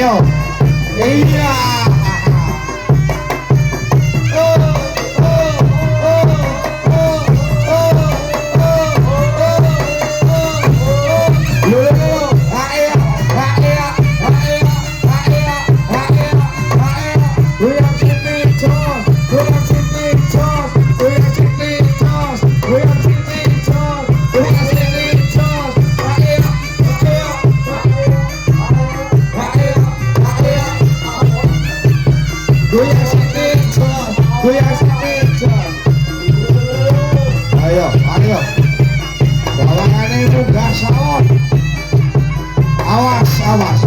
Ayo. Iya. Ayo, ayo. Bawangannya munggah salon. Awas, awas.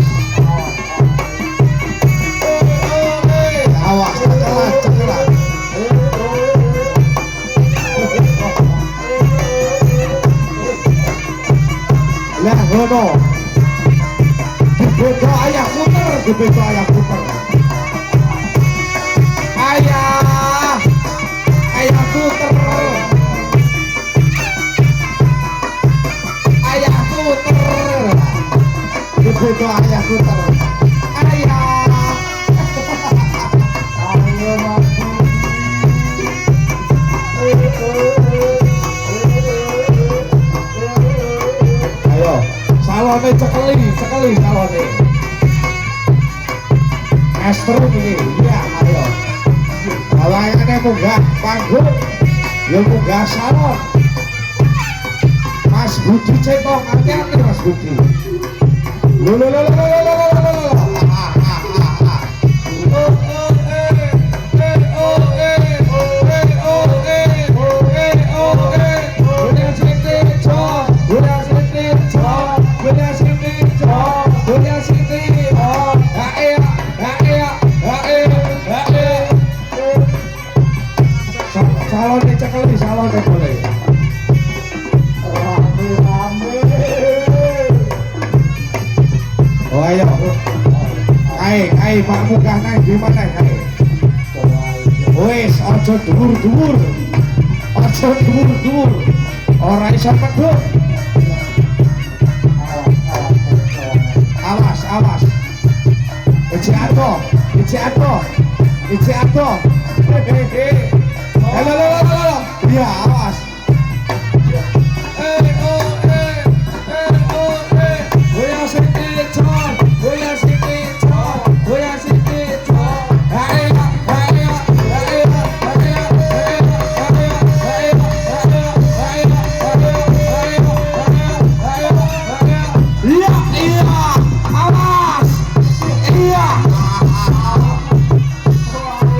Awas, cekelan, cekelan. Lah ngono. Dibedo ayah puter, dibedo ayah puter. Ayah, ayah puter. Ayah puter. Dibedo ayah puter. Ayah. Ayo mati. Ayo, salone cekeli, cekeli salone. Estrum ini, iya ayo. Bawangannya munggah panggung, ya munggah salon. Mas Budi cekong, hati-hati Mas Budi. Salonnya cekeli, salonnya boleh. Oh ayo, kai Pak Munggah naik di mana kai? Wes, ojo dhuwur-dhuwur, ojo dhuwur-dhuwur, ora iso medhun. Awas, awas. Ijek ato, ijek ato, ijek ato. Hehehe. Halo.